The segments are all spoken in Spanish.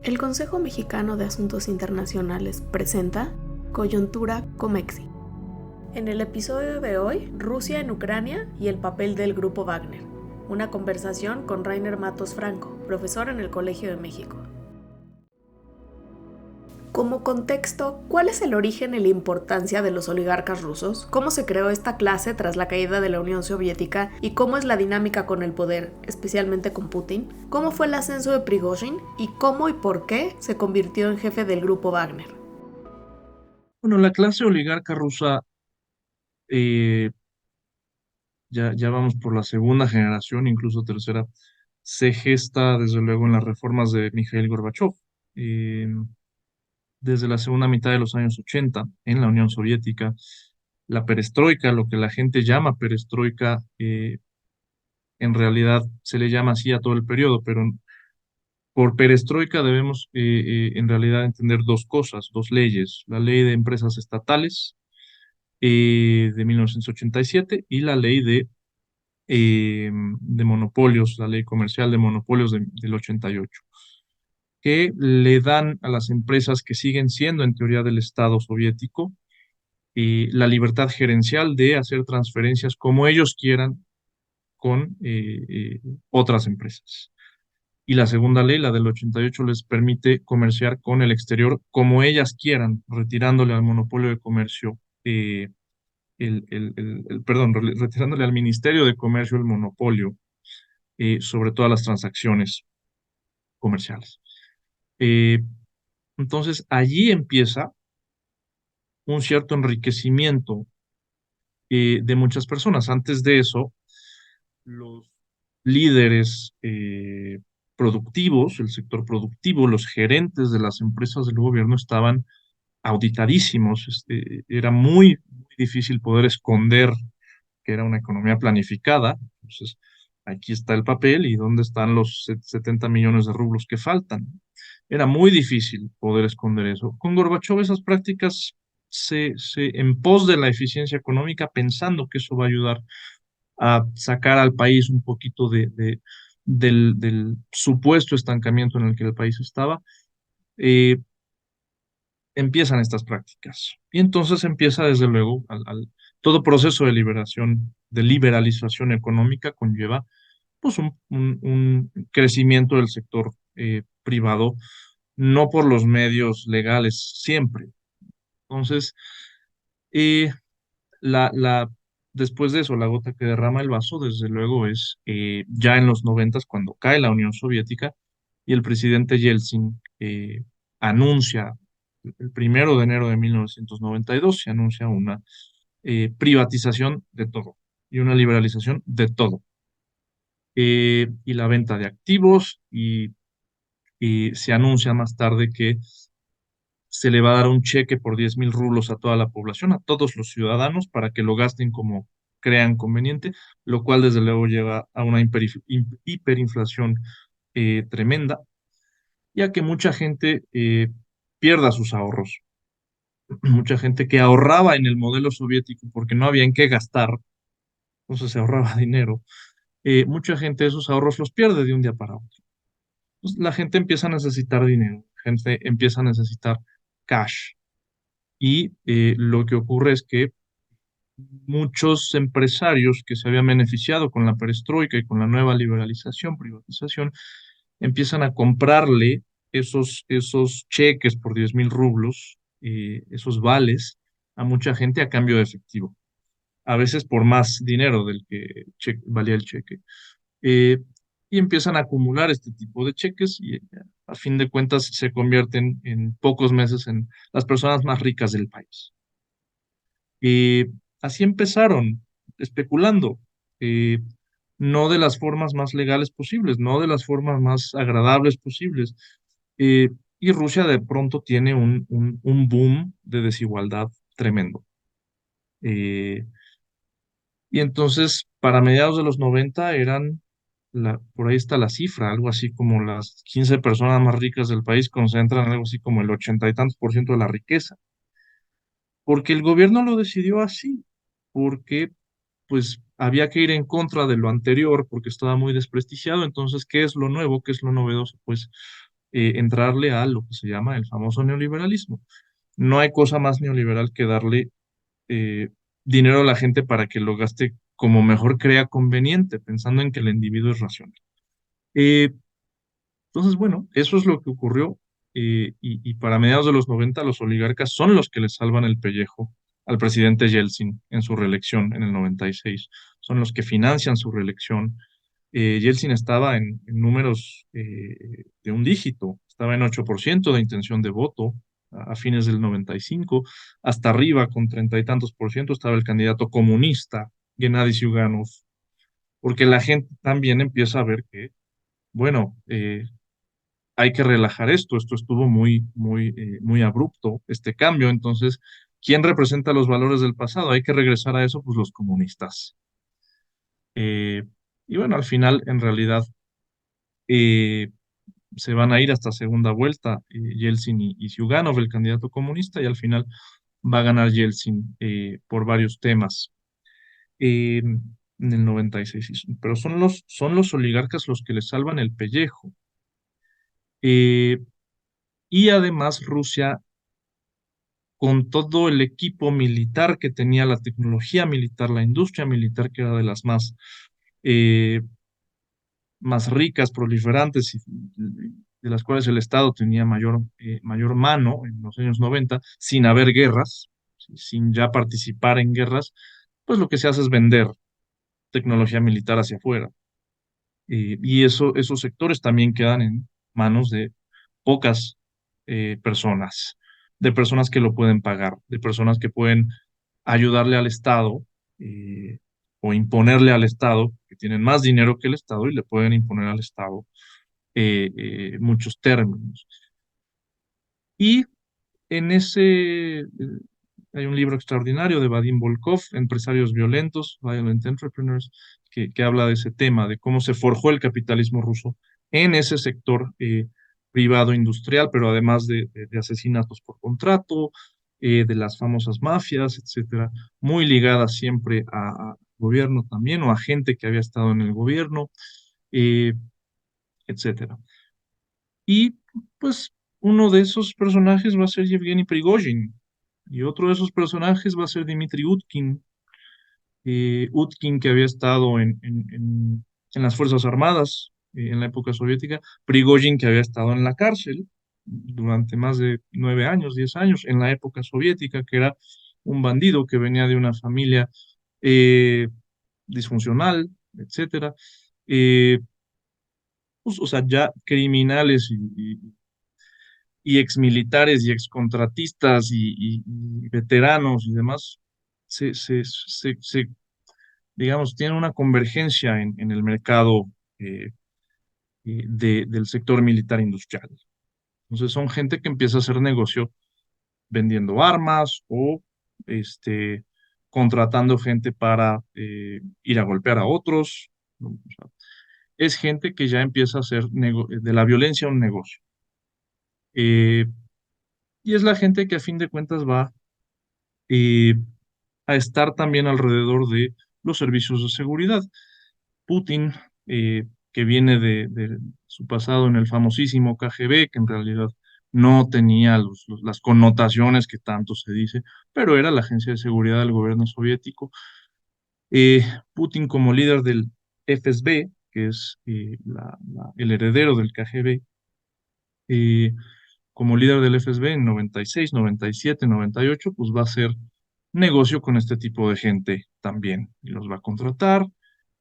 El Consejo Mexicano de Asuntos Internacionales presenta Coyuntura Comexi. En el episodio de hoy, Rusia en Ucrania y el papel del Grupo Wagner. Una conversación con Rainer Matos Franco, profesor en el Colegio de México. Como contexto, ¿cuál es el origen y la importancia de los oligarcas rusos? ¿Cómo se creó esta clase tras la caída de la Unión Soviética? ¿Y cómo es la dinámica con el poder, especialmente con Putin? ¿Cómo fue el ascenso de Prigozhin? ¿Y cómo y por qué se convirtió en jefe del grupo Wagner? Bueno, la clase oligarca rusa, eh, ya vamos por la segunda generación, incluso tercera, se gesta desde luego en las reformas de Mikhail Gorbachev. Eh, Desde la segunda mitad de los años 80 en la Unión Soviética, la perestroika, lo que la gente llama perestroika, en realidad se le llama así a todo el periodo, pero por perestroika debemos en realidad entender dos cosas, dos leyes: la ley de empresas estatales de 1987 y la ley de monopolios, la ley comercial de monopolios del 88, que le dan a las empresas que siguen siendo en teoría del Estado soviético la libertad gerencial de hacer transferencias como ellos quieran con otras empresas. Y la segunda ley, la del 88, les permite comerciar con el exterior como ellas quieran, retirándole al monopolio de comercio perdón, retirándole al Ministerio de Comercio el monopolio sobre todas las transacciones comerciales. Eh, entonces, allí empieza un cierto enriquecimiento de muchas personas. Antes de eso, los líderes productivos, el sector productivo, los gerentes de las empresas del gobierno estaban auditadísimos. Era muy difícil poder esconder que era una economía planificada. Entonces, aquí está el papel y dónde están los 70 millones de rublos que faltan. Era muy difícil poder esconder eso. Con Gorbachov esas prácticas en pos de la eficiencia económica, pensando que eso va a ayudar a sacar al país un poquito del supuesto estancamiento en el que el país estaba, eh, empiezan estas prácticas. Y entonces empieza, desde luego, todo proceso de liberación, de liberalización económica conlleva pues un crecimiento del sector privado, no por los medios legales siempre. Entonces, eh, la, la, después de eso, la gota que derrama el vaso, desde luego, es ya en los noventas, cuando cae la Unión Soviética y el presidente Yeltsin anuncia, el 1 de enero de 1992, se anuncia una privatización de todo y una liberalización de todo, y la venta de activos, y se anuncia más tarde que se le va a dar un cheque por 10.000 rublos a toda la población, a todos los ciudadanos, para que lo gasten como crean conveniente, lo cual desde luego lleva a una hiperinflación tremenda, ya que mucha gente pierda sus ahorros. Mucha gente que ahorraba en el modelo soviético porque no había en qué gastar, entonces se ahorraba dinero. Mucha gente esos ahorros los pierde de un día para otro. Entonces, la gente empieza a necesitar dinero, la gente empieza a necesitar cash. Y lo que ocurre es que muchos empresarios que se habían beneficiado con la perestroika y con la nueva liberalización, privatización, empiezan a comprarle esos cheques por 10.000 rublos, esos vales, a mucha gente a cambio de efectivo, a veces por más dinero del que valía el cheque. Eh, y empiezan a acumular este tipo de cheques y a fin de cuentas se convierten en pocos meses en las personas más ricas del país. Así empezaron, especulando, eh, no de las formas más legales posibles, no de las formas más agradables posibles. Eh, y Rusia de pronto tiene un boom de desigualdad tremendo. Eh, y entonces, para mediados de los 90 eran, por ahí está la cifra, algo así como las 15 personas más ricas del país concentran algo así como el 80 y tantos % de la riqueza, porque el gobierno lo decidió así, porque pues había que ir en contra de lo anterior porque estaba muy desprestigiado. Entonces, ¿qué es lo nuevo? ¿Qué es lo novedoso? Pues entrarle a lo que se llama el famoso neoliberalismo. No hay cosa más neoliberal que darle eh, dinero a la gente para que lo gaste como mejor crea conveniente, pensando en que el individuo es racional. Eh, entonces, bueno, eso es lo que ocurrió y para mediados de los 90 los oligarcas son los que le salvan el pellejo al presidente Yeltsin en su reelección en el 96. Son los que financian su reelección. Yeltsin estaba en números de un dígito, estaba en 8% de intención de voto a fines del 95, hasta arriba con treinta y tantos por ciento estaba el candidato comunista, Gennady Zyuganov, porque la gente también empieza a ver que, bueno, hay que relajar esto estuvo muy abrupto, este cambio, entonces, ¿quién representa los valores del pasado? Hay que regresar a eso, pues los comunistas. Eh, y bueno, al final, en realidad, eh, se van a ir hasta segunda vuelta, Yeltsin y Zyuganov, el candidato comunista, y al final va a ganar Yeltsin por varios temas en el 96. Pero son los oligarcas los que le salvan el pellejo. Eh, y además Rusia, con todo el equipo militar que tenía, la tecnología militar, la industria militar, que era de las eh, más ricas, proliferantes, y de las cuales el Estado tenía mayor mano en los años 90, sin haber guerras, sin ya participar en guerras, pues lo que se hace es vender tecnología militar hacia afuera. Y esos sectores también quedan en manos de pocas personas, de personas que lo pueden pagar, de personas que pueden ayudarle al Estado eh, o imponerle al Estado, que tienen más dinero que el Estado y le pueden imponer al Estado muchos términos. Y en hay un libro extraordinario de Vadim Volkov, Empresarios Violentos, Violent Entrepreneurs, que habla de ese tema, de cómo se forjó el capitalismo ruso en ese sector privado industrial, pero además de asesinatos por contrato, de las famosas mafias, etcétera, muy ligadas siempre a gobierno también o a gente que había estado en el gobierno, eh, etcétera. Y pues uno de esos personajes va a ser Yevgeny Prigozhin y otro de esos personajes va a ser Dmitry Utkin. Utkin que había estado en las Fuerzas Armadas en la época soviética, Prigozhin que había estado en la cárcel durante más de 9 años, 10 años en la época soviética, que era un bandido que venía de una familia eh, disfuncional, etcétera. Eh, pues, o sea, ya criminales y exmilitares y excontratistas y veteranos y demás, digamos, tienen una convergencia en el mercado eh, del sector militar industrial. Entonces son gente que empieza a hacer negocio vendiendo armas o este, contratando gente para ir a golpear a otros, ¿no? O sea, es gente que ya empieza a hacer de la violencia un negocio. Eh, y es la gente que a fin de cuentas va eh, a estar también alrededor de los servicios de seguridad. Putin, que viene de su pasado en el famosísimo KGB, que en realidad no tenía las connotaciones que tanto se dice, pero era la agencia de seguridad del gobierno soviético. Eh, Putin como líder del FSB, que es el heredero del KGB, eh, como líder del FSB en 96, 97, 98, pues va a hacer negocio con este tipo de gente también y los va a contratar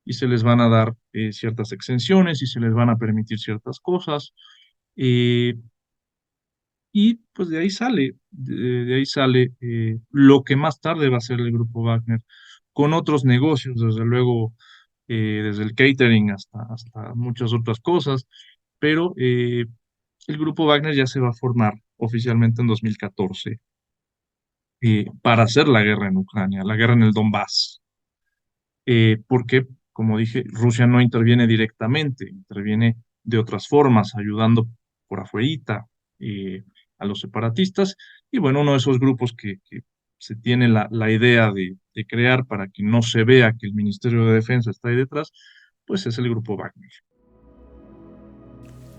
y se les van a dar ciertas exenciones y se les van a permitir ciertas cosas. eh, y pues de ahí sale lo que más tarde va a ser el grupo Wagner, con otros negocios, desde luego, desde el catering hasta muchas otras cosas, pero el grupo Wagner ya se va a formar oficialmente en 2014 para hacer la guerra en Ucrania, la guerra en el Donbass, porque, como dije, Rusia no interviene directamente, interviene de otras formas, ayudando por afuerita a los separatistas, y bueno, uno de esos grupos que se tiene la idea de crear para que no se vea que el Ministerio de Defensa está ahí detrás, pues es el grupo Wagner.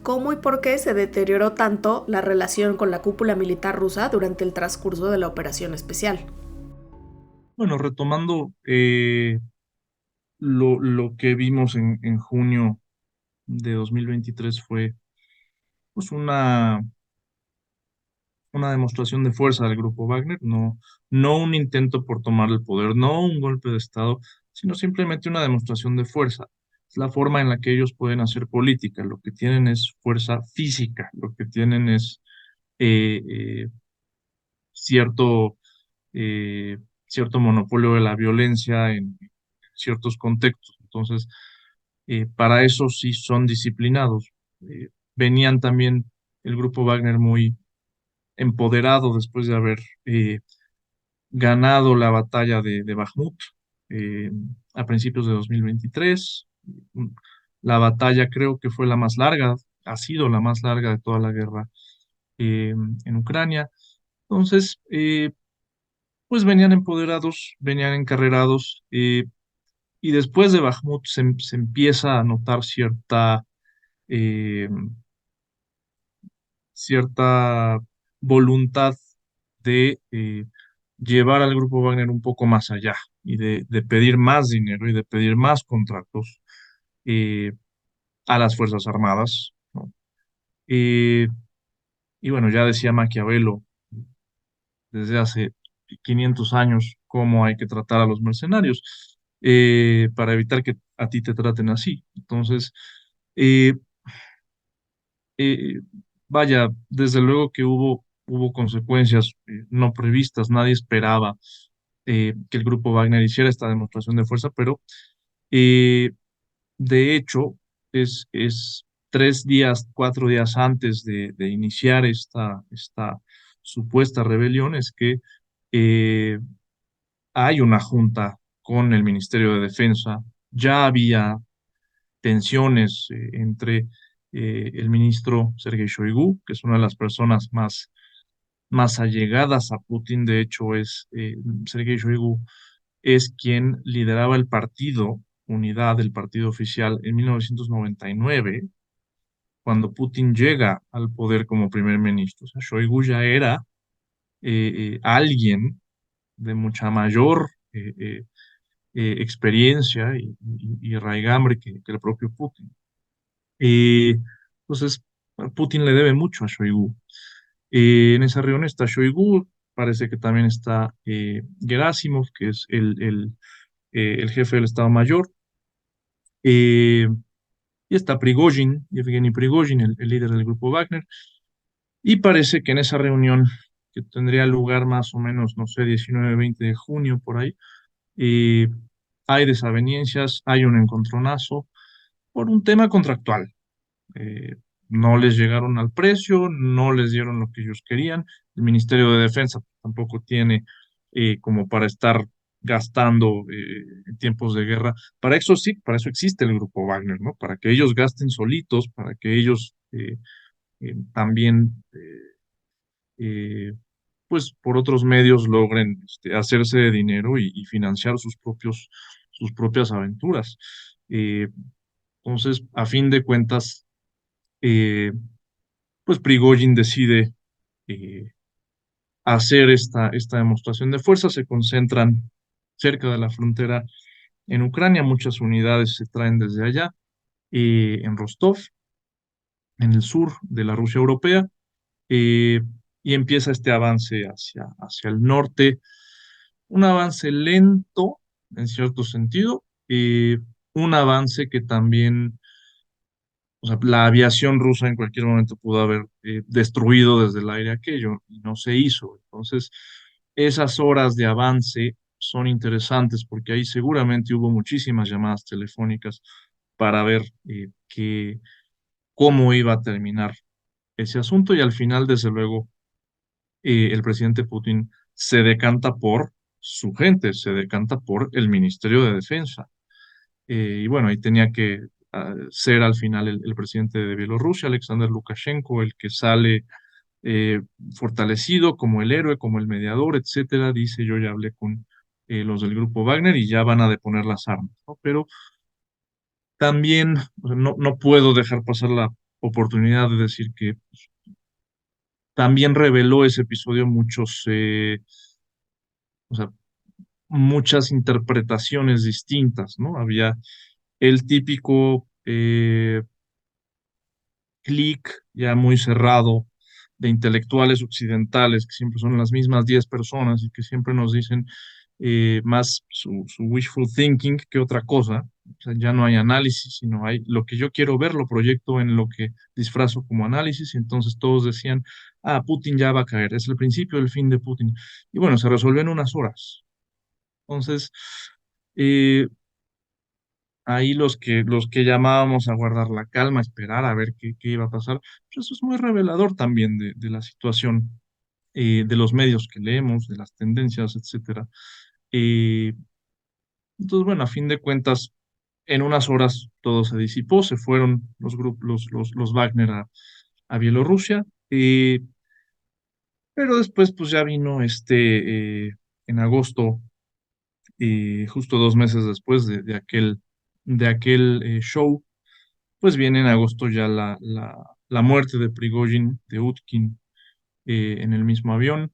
¿Cómo y por qué se deterioró tanto la relación con la cúpula militar rusa durante el transcurso de la operación especial? Bueno, retomando lo que vimos en junio de 2023 fue pues una demostración de fuerza del grupo Wagner, no un intento por tomar el poder, no un golpe de Estado, sino simplemente una demostración de fuerza. Es la forma en la que ellos pueden hacer política. Lo que tienen es fuerza física, lo que tienen es eh, eh, cierto, eh, cierto monopolio de la violencia en ciertos contextos. Entonces, para eso sí son disciplinados. Venían también el grupo Wagner muy empoderado después de haber ganado la batalla de Bakhmut eh, a principios de 2023. La batalla creo que fue la más larga, ha sido la más larga de toda la guerra en Ucrania. Entonces, pues venían empoderados, venían encarrerados, y después de Bakhmut se empieza a notar eh, cierta voluntad de llevar al grupo Wagner un poco más allá y de pedir más dinero y de pedir más contratos eh, a las Fuerzas Armadas, ¿no? Eh, y bueno, ya decía Maquiavelo desde hace 500 años cómo hay que tratar a los mercenarios para evitar que a ti te traten así. Entonces, eh, eh, vaya, desde luego que hubo consecuencias no previstas, nadie esperaba que el grupo Wagner hiciera esta demostración de fuerza, pero eh, de hecho es 3 días, 4 días antes de iniciar esta supuesta rebelión, es que eh, hay una junta con el Ministerio de Defensa, ya había tensiones entre el ministro Sergei Shoigu, que es una de las personas más allegadas a Putin. De hecho, Sergei Shoigu es quien lideraba el partido Unidad, el partido oficial, en 1999, cuando Putin llega al poder como primer ministro. O sea, Shoigu ya era alguien de mucha mayor experiencia y raigambre que el propio Putin. Eh, entonces, Putin le debe mucho a Shoigu. En esa reunión está Shoigu, parece que también está Gerasimov, que es el jefe del Estado Mayor, eh, y está Prigozhin, Yevgeny Prigozhin, el líder del grupo Wagner, y parece que en esa reunión, que tendría lugar más o menos, no sé, 19, 20 de junio, por ahí, eh, hay desavenencias, hay un encontronazo por un tema contractual. eh, no les llegaron al precio, no les dieron lo que ellos querían. El Ministerio de Defensa tampoco tiene como para estar gastando en tiempos de guerra. Para eso sí, para eso existe el grupo Wagner, ¿no? Para que ellos gasten solitos, para que ellos también, pues por otros medios logren hacerse de dinero y financiar sus propias aventuras. Eh, entonces, a fin de cuentas, eh, pues Prigozhin decide eh, hacer esta demostración de fuerza, se concentran cerca de la frontera en Ucrania, muchas unidades se traen desde allá, en Rostov, en el sur de la Rusia europea, eh, y empieza este avance hacia el norte, un avance lento en cierto sentido, un avance que también, o sea, la aviación rusa en cualquier momento pudo haber destruido desde el aire aquello y no se hizo. Entonces, esas horas de avance son interesantes porque ahí seguramente hubo muchísimas llamadas telefónicas para ver cómo iba a terminar ese asunto, y al final, desde luego, el presidente Putin se decanta por su gente, se decanta por el Ministerio de Defensa. Y bueno, ahí tenía que ser al final el presidente de Bielorrusia, Alexander Lukashenko, el que sale eh, fortalecido como el héroe, como el mediador, etcétera. Dice: yo ya hablé con los del grupo Wagner y ya van a deponer las armas, ¿no? Pero también, o sea, no puedo dejar pasar oportunidad de decir que pues, también reveló ese episodio o sea, muchas interpretaciones distintas, ¿no? Había el típico clic ya muy cerrado de intelectuales occidentales, que siempre son las mismas 10 personas y que siempre nos dicen más su wishful thinking que otra cosa. O sea, ya no hay análisis, sino hay lo que yo quiero ver, lo proyecto en lo que disfrazo como análisis. Y entonces todos decían, ah, Putin ya va a caer, es el principio del fin de Putin. Y bueno, se resolvió en unas horas. Entonces, eh, ahí los que llamábamos a guardar la calma, esperar a ver qué iba a pasar, pues eso es muy revelador también de la situación, de los medios que leemos, de las tendencias, etcétera. Eh, entonces, bueno, a fin de cuentas, en unas horas todo se disipó, se fueron los grupos, los Wagner a Bielorrusia, pero después pues ya vino en agosto, justo 2 meses después de aquel show. Pues viene en agosto ya la muerte de Prigozhin, de Utkin, en el mismo avión,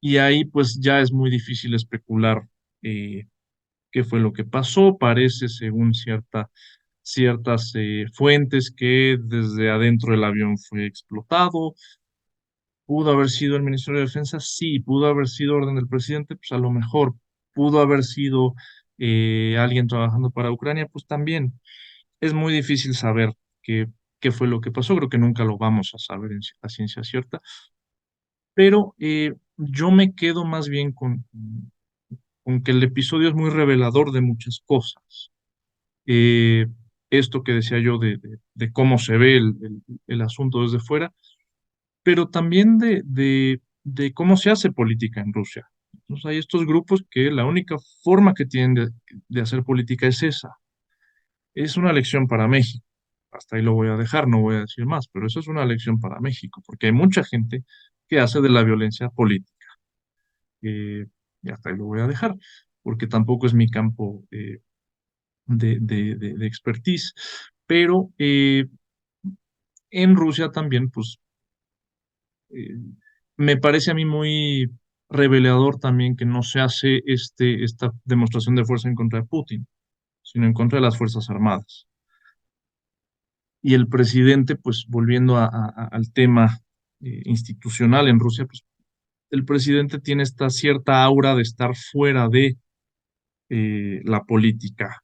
y ahí pues ya es muy difícil especular eh, qué fue lo que pasó. Parece, según ciertas fuentes, que desde adentro del avión fue explotado. ¿Pudo haber sido el Ministerio de Defensa? Sí. ¿Pudo haber sido orden del presidente? Pues a lo mejor. ¿Pudo haber sido alguien trabajando para Ucrania? Pues también. Es muy difícil saber qué fue lo que pasó. Creo que nunca lo vamos a saber a ciencia cierta, pero yo me quedo más bien con que el episodio es muy revelador de muchas cosas. Eh, Esto que decía yo de cómo se ve el asunto desde fuera, pero también de cómo se hace política en Rusia. Entonces hay estos grupos que la única forma que tienen de hacer política es esa. Es una lección para México. Hasta ahí lo voy a dejar, no voy a decir más, pero eso es una lección para México, porque hay mucha gente que hace de la violencia política. Y hasta ahí lo voy a dejar, porque tampoco es mi campo de expertise. Pero en Rusia también, pues, eh, me parece a mí muy revelador también que no se hace esta demostración de fuerza en contra de Putin, sino en contra de las Fuerzas Armadas. Y el presidente, pues volviendo al tema institucional en Rusia, pues el presidente tiene esta cierta aura de estar fuera de la política.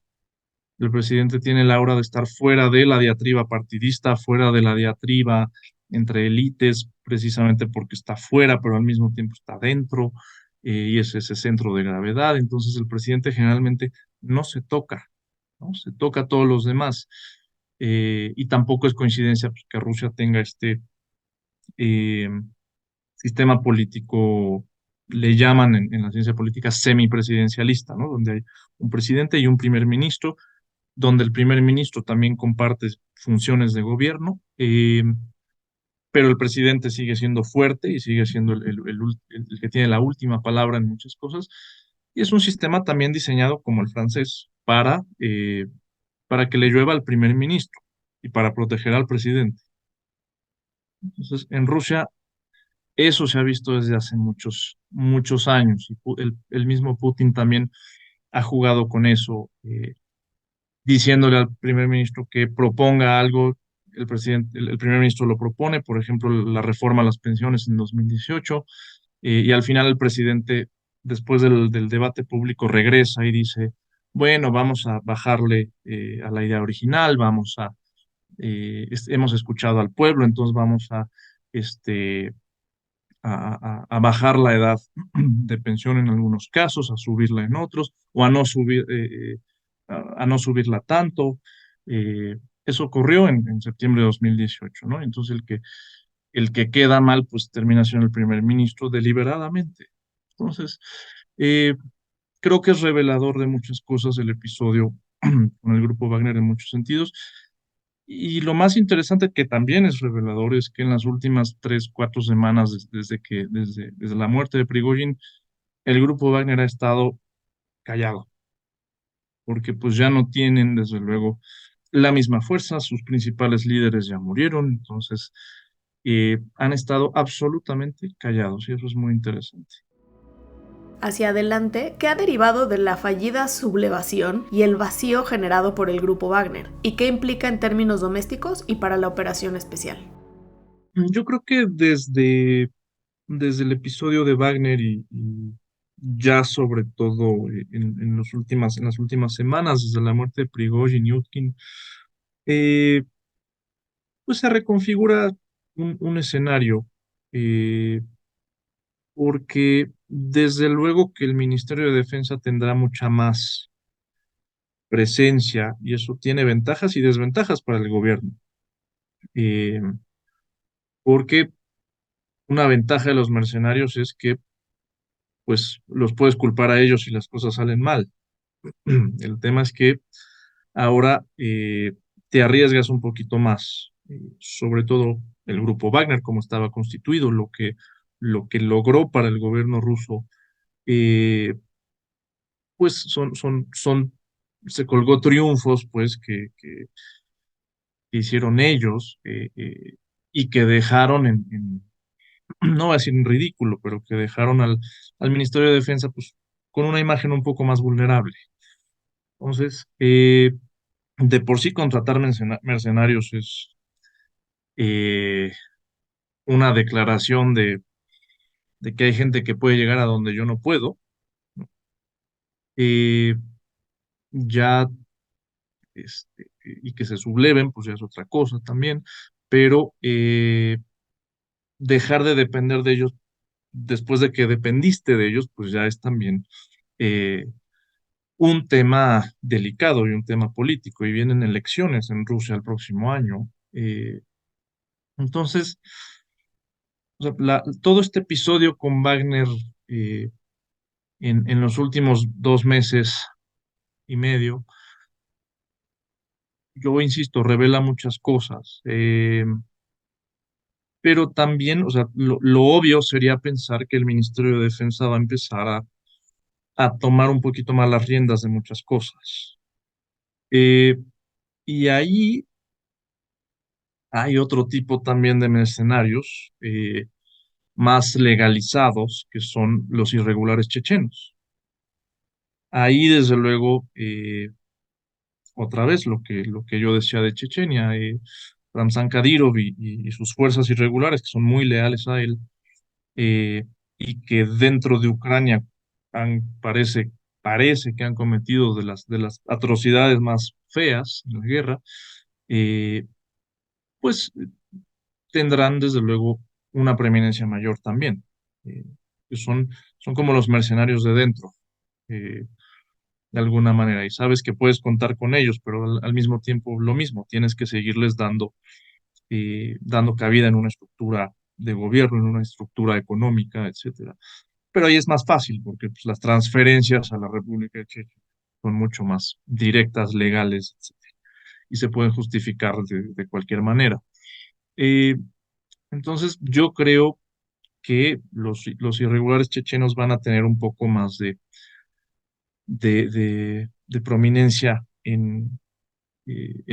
El presidente tiene el aura de estar fuera de la diatriba partidista, fuera de la diatriba entre élites, precisamente porque está fuera, pero al mismo tiempo está dentro, y es ese centro de gravedad. Entonces el presidente generalmente no se toca, ¿no? Se toca a todos los demás. Y tampoco es coincidencia pues, que Rusia tenga este eh, sistema político, le llaman en la ciencia política semipresidencialista, ¿no? Donde hay un presidente y un primer ministro, donde el primer ministro también comparte funciones de gobierno, pero el presidente sigue siendo fuerte y sigue siendo el que tiene la última palabra en muchas cosas. Y es un sistema también diseñado como el francés para que le llueva al primer ministro y para proteger al presidente. Entonces, en Rusia eso se ha visto desde hace muchos, muchos años, y el mismo Putin también ha jugado con eso, diciéndole al primer ministro que proponga algo. El primer ministro lo propone, por ejemplo, la reforma a las pensiones en 2018, y al final el presidente, después del debate público, regresa y dice, bueno, vamos a bajarle a la idea original, hemos escuchado al pueblo, entonces vamos este, a bajar la edad de pensión en algunos casos, a subirla en otros, o a no subirla tanto. Eso ocurrió en septiembre de 2018, ¿no? Entonces el que queda mal, pues termina siendo el primer ministro deliberadamente. Entonces, eh, creo que es revelador de muchas cosas el episodio con el grupo Wagner en muchos sentidos. Y lo más interesante que también es revelador es que en las últimas 3, 4 semanas, desde la muerte de Prigozhin, el grupo Wagner ha estado callado, porque pues ya no tienen, desde luego, la misma fuerza, sus principales líderes ya murieron, entonces han estado absolutamente callados y eso es muy interesante. Hacia adelante, ¿qué ha derivado de la fallida sublevación y el vacío generado por el grupo Wagner? ¿Y qué implica en términos domésticos y para la operación especial? Yo creo que desde el episodio de Wagner y ya sobre todo en las últimas semanas, desde la muerte de Prigozhin y Yutkin, eh, pues se reconfigura un escenario, eh, porque desde luego que el Ministerio de Defensa tendrá mucha más presencia y eso tiene ventajas y desventajas para el gobierno, eh, porque una ventaja de los mercenarios es que pues los puedes culpar a ellos si las cosas salen mal. El tema es que ahora te arriesgas un poquito más, sobre todo el grupo Wagner, como estaba constituido, lo que logró para el gobierno ruso, eh, pues se colgó triunfos, pues, que hicieron ellos y que dejaron no voy a decir en ridículo, pero que dejaron al Ministerio de Defensa, pues, con una imagen un poco más vulnerable. Entonces, de por sí contratar mercenarios es eh, una declaración de que hay gente que puede llegar a donde yo no puedo, ¿no? Eh, ya, y que se subleven, pues ya es otra cosa también, pero dejar de depender de ellos después de que dependiste de ellos, pues ya es también eh, un tema delicado y un tema político, y vienen elecciones en Rusia el próximo año. Entonces, o sea, todo este episodio con Wagner eh, en los últimos 2 meses y medio, yo insisto, revela muchas cosas, pero también, o sea, lo obvio sería pensar que el Ministerio de Defensa va a empezar a tomar un poquito más las riendas de muchas cosas. Eh, y ahí hay otro tipo también de mercenarios más legalizados, que son los irregulares chechenos. Ahí, desde luego, otra vez lo que yo decía de Chechenia, Ramzan Kadyrov y sus fuerzas irregulares, que son muy leales a él, eh, y que dentro de Ucrania parece que han cometido de las atrocidades más feas en la guerra, eh, pues tendrán desde luego una preeminencia mayor también. eh, que son como los mercenarios de dentro. eh, de alguna manera, y sabes que puedes contar con ellos, pero al mismo tiempo lo mismo, tienes que seguirles dando cabida en una estructura de gobierno, en una estructura económica, etcétera. Pero ahí es más fácil, porque pues, las transferencias a la República de Chequia son mucho más directas, legales, etcétera, y se pueden justificar de cualquier manera. Eh, entonces, yo creo que los irregulares chechenos van a tener un poco más de prominencia en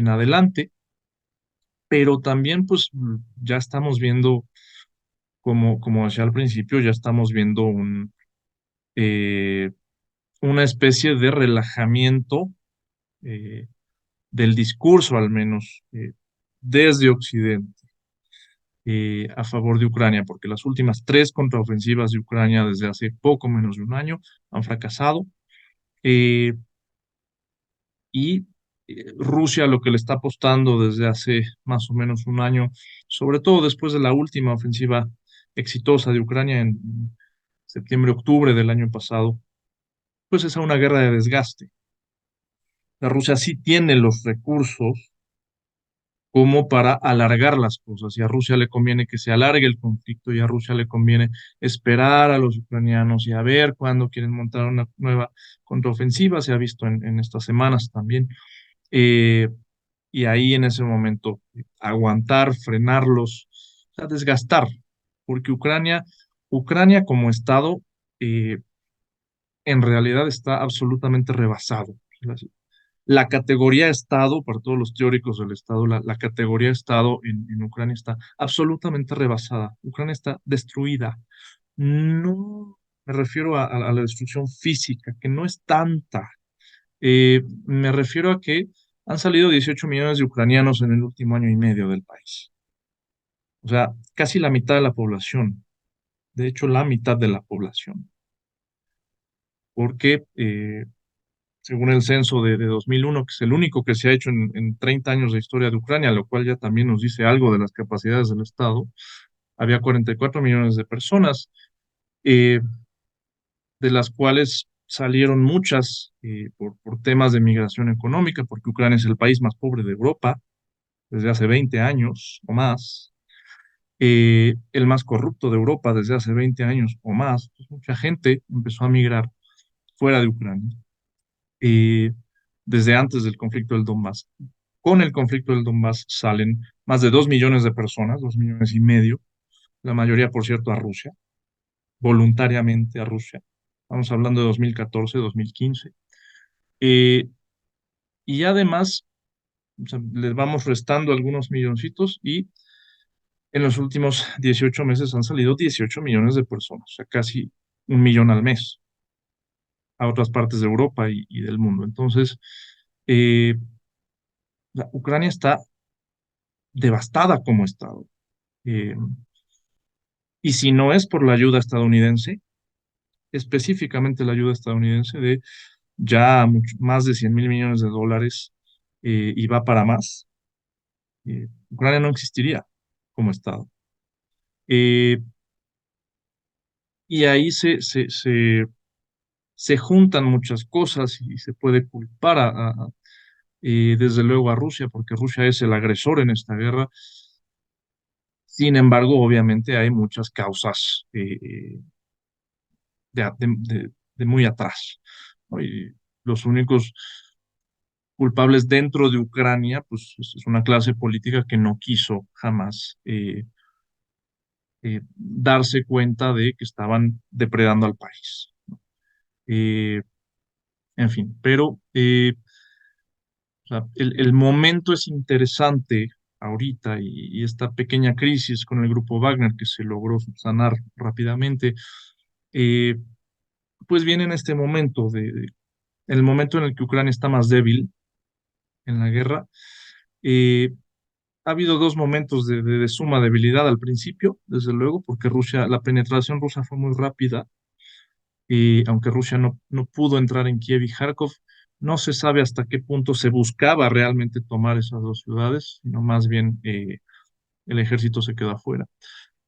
adelante, pero también pues ya estamos viendo, como decía al principio, ya estamos viendo eh, una especie de relajamiento eh, del discurso, al menos desde Occidente, a favor de Ucrania, porque las últimas 3 contraofensivas de Ucrania desde hace poco menos de un año han fracasado. eh, y Rusia lo que le está apostando desde hace más o menos un año, sobre todo después de la última ofensiva exitosa de Ucrania en septiembre-octubre del año pasado, pues es a una guerra de desgaste. La Rusia sí tiene los recursos como para alargar las cosas, y a Rusia le conviene que se alargue el conflicto, y a Rusia le conviene esperar a los ucranianos y a ver cuándo quieren montar una nueva contraofensiva, se ha visto en estas semanas también. Eh, y ahí en ese momento aguantar, frenarlos, o sea, desgastar, porque Ucrania como Estado en realidad está absolutamente rebasado. La categoría Estado, para todos los teóricos del Estado, la categoría Estado en Ucrania está absolutamente rebasada. Ucrania está destruida. No me refiero a la destrucción física, que no es tanta. Me refiero a que han salido 18 millones de ucranianos en el último año y medio del país. O sea, casi la mitad de la población. De hecho, la mitad de la población. Porque según el censo de 2001, que es el único que se ha hecho en 30 años de historia de Ucrania, lo cual ya también nos dice algo de las capacidades del Estado, había 44 millones de personas, eh, de las cuales salieron muchas por temas de migración económica, porque Ucrania es el país más pobre de Europa desde hace 20 años o más, el más corrupto de Europa desde hace 20 años o más. Pues mucha gente empezó a migrar fuera de Ucrania eh, desde antes del conflicto del Donbass. Con el conflicto del Donbass salen más de 2 millones de personas, 2,5 millones, la mayoría, por cierto, a Rusia, voluntariamente a Rusia. Estamos hablando de 2014, 2015. Eh, y además, o sea, les vamos restando algunos milloncitos y en los últimos 18 meses han salido 18 millones de personas, o sea, casi 1 millón al mes a otras partes de Europa y del mundo. Entonces, eh, Ucrania está devastada como Estado. Eh, y si no es por la ayuda estadounidense, específicamente la ayuda estadounidense de ya más de 100.000 millones de dólares y va para más, Ucrania no existiría como Estado. Eh, y ahí se juntan muchas cosas y se puede culpar desde luego a Rusia, porque Rusia es el agresor en esta guerra. Sin embargo, obviamente hay muchas causas de muy atrás, ¿no? Y los únicos culpables dentro de Ucrania, pues es una clase política que no quiso jamás darse cuenta de que estaban depredando al país. Eh, en fin, pero o sea, el momento es interesante ahorita y esta pequeña crisis con el grupo Wagner que se logró subsanar rápidamente, eh, pues viene en este momento, el momento en el que Ucrania está más débil en la guerra. Eh, Ha habido dos momentos de suma debilidad al principio, desde luego, porque la penetración rusa fue muy rápida, y aunque Rusia no pudo entrar en Kiev y Kharkov, no se sabe hasta qué punto se buscaba realmente tomar esas dos ciudades, sino más bien el ejército se quedó afuera.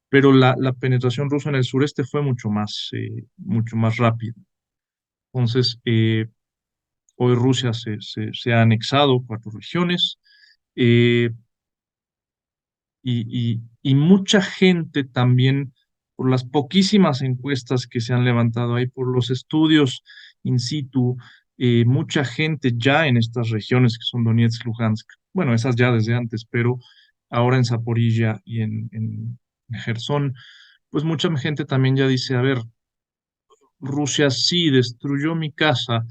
Pero la penetración rusa en el sureste fue mucho más rápida. Entonces, hoy Rusia se ha anexado 4 regiones. eh, y mucha gente también, por las poquísimas encuestas que se han levantado ahí, por los estudios in situ, mucha gente ya en estas regiones que son Donetsk, Luhansk, bueno, esas ya desde antes, pero ahora en Zaporilla y en Gerson, pues mucha gente también ya dice, a ver, Rusia sí destruyó mi casa,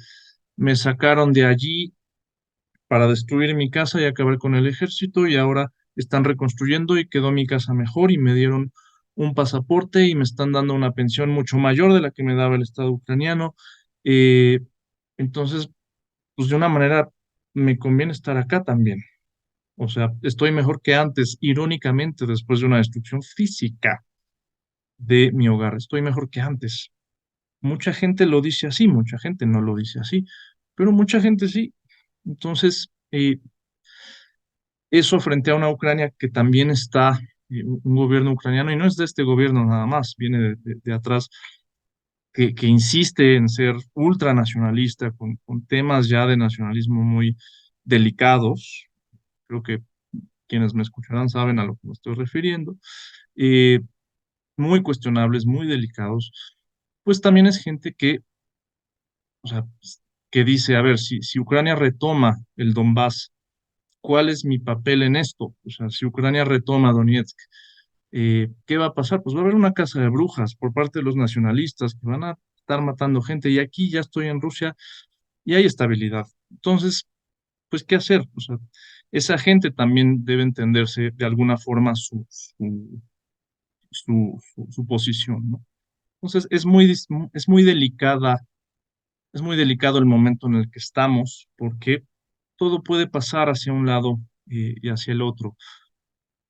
me sacaron de allí para destruir mi casa y acabar con el ejército y ahora están reconstruyendo y quedó mi casa mejor y me dieron un pasaporte y me están dando una pensión mucho mayor de la que me daba el Estado ucraniano. Eh, entonces, pues de una manera me conviene estar acá también. O sea, estoy mejor que antes, irónicamente, después de una destrucción física de mi hogar. Estoy mejor que antes. Mucha gente lo dice así, mucha gente no lo dice así, pero mucha gente sí. Entonces, eso frente a una Ucrania que también está, un gobierno ucraniano, y no es de este gobierno nada más, viene de atrás, que insiste en ser ultranacionalista, con temas ya de nacionalismo muy delicados. Creo que quienes me escucharán saben a lo que me estoy refiriendo. eh, Muy cuestionables, muy delicados. Pues también es gente que, o sea, que dice, a ver, si Ucrania retoma el Donbass, ¿cuál es mi papel en esto? O sea, si Ucrania retoma Donetsk, ¿qué va a pasar? Pues va a haber una casa de brujas por parte de los nacionalistas que van a estar matando gente y aquí ya estoy en Rusia y hay estabilidad. Entonces, pues, ¿qué hacer? O sea, esa gente también debe entenderse de alguna forma su posición, ¿no? Entonces, es muy delicada, es muy delicado el momento en el que estamos, porque todo puede pasar hacia un lado y hacia el otro.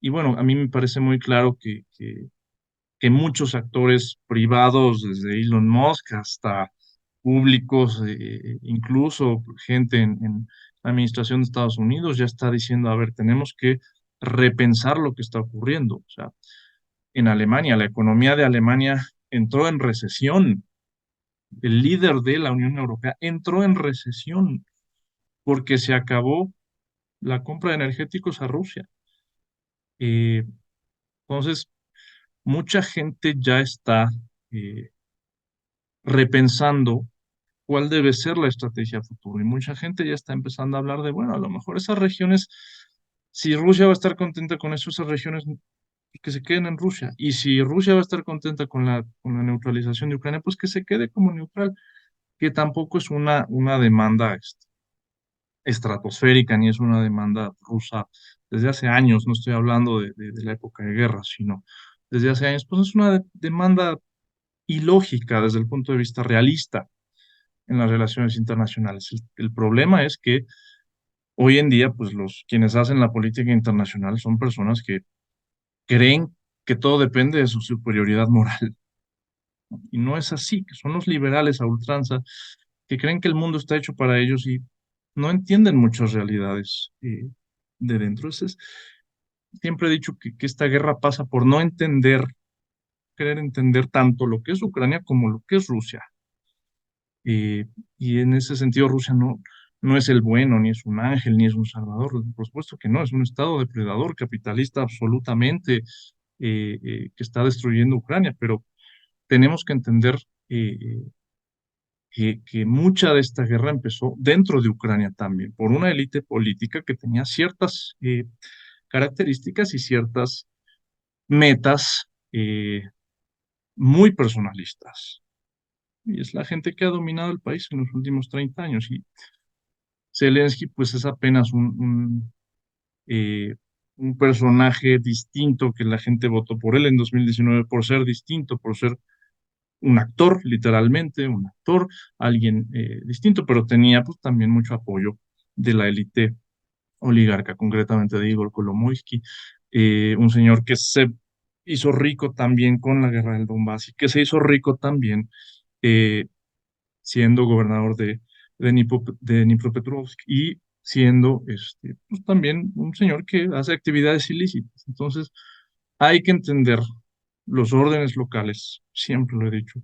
Y bueno, a mí me parece muy claro que muchos actores privados, desde Elon Musk hasta públicos, incluso gente en la administración de Estados Unidos, ya está diciendo, a ver, tenemos que repensar lo que está ocurriendo. O sea, en Alemania, la economía de Alemania entró en recesión. El líder de la Unión Europea entró en recesión porque se acabó la compra de energéticos a Rusia. Eh, entonces, mucha gente ya está eh, repensando cuál debe ser la estrategia a futuro. Y mucha gente ya está empezando a hablar de, bueno, a lo mejor esas regiones, si Rusia va a estar contenta con eso, esas regiones que se queden en Rusia. Y si Rusia va a estar contenta con la neutralización de Ucrania, pues que se quede como neutral, que tampoco es una demanda estratosférica ni es una demanda rusa desde hace años. No estoy hablando de la época de guerra, sino desde hace años, pues es una demanda ilógica desde el punto de vista realista en las relaciones internacionales. El problema es que hoy en día, pues quienes hacen la política internacional son personas que creen que todo depende de su superioridad moral. Y no es así, que son los liberales a ultranza, que creen que el mundo está hecho para ellos y no entienden muchas realidades de dentro. Siempre he dicho que esta guerra pasa por no entender, querer entender tanto lo que es Ucrania como lo que es Rusia. Eh, y en ese sentido Rusia no es el bueno, ni es un ángel, ni es un salvador. Por supuesto que no, es un estado depredador, capitalista absolutamente, que está destruyendo Ucrania, pero tenemos que entender que mucha de esta guerra empezó dentro de Ucrania también, por una élite política que tenía ciertas características y ciertas metas muy personalistas. Y es la gente que ha dominado el país en los últimos 30 años. Y Zelensky, pues es apenas un personaje distinto que la gente votó por él en 2019 por ser distinto, por ser un actor, literalmente, un actor, alguien distinto, pero tenía pues también mucho apoyo de la élite oligarca, concretamente de Igor Kolomoisky, un señor que se hizo rico también con la guerra del Donbass y que se hizo rico también eh, siendo gobernador de Dnipropetrovsk y siendo pues también un señor que hace actividades ilícitas. Entonces, hay que entender los órdenes locales, siempre lo he dicho,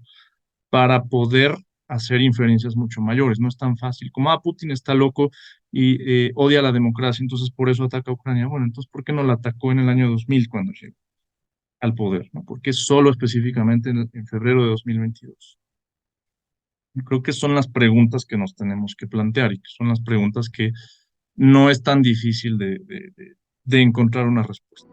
para poder hacer inferencias mucho mayores. No es tan fácil. Como, Putin está loco y odia la democracia, entonces por eso ataca a Ucrania. Bueno, entonces, ¿por qué no la atacó en el año 2000 cuando llegó al poder? ¿No? ¿Por qué solo específicamente en febrero de 2022? Yo creo que son las preguntas que nos tenemos que plantear y que son las preguntas que no es tan difícil de encontrar una respuesta.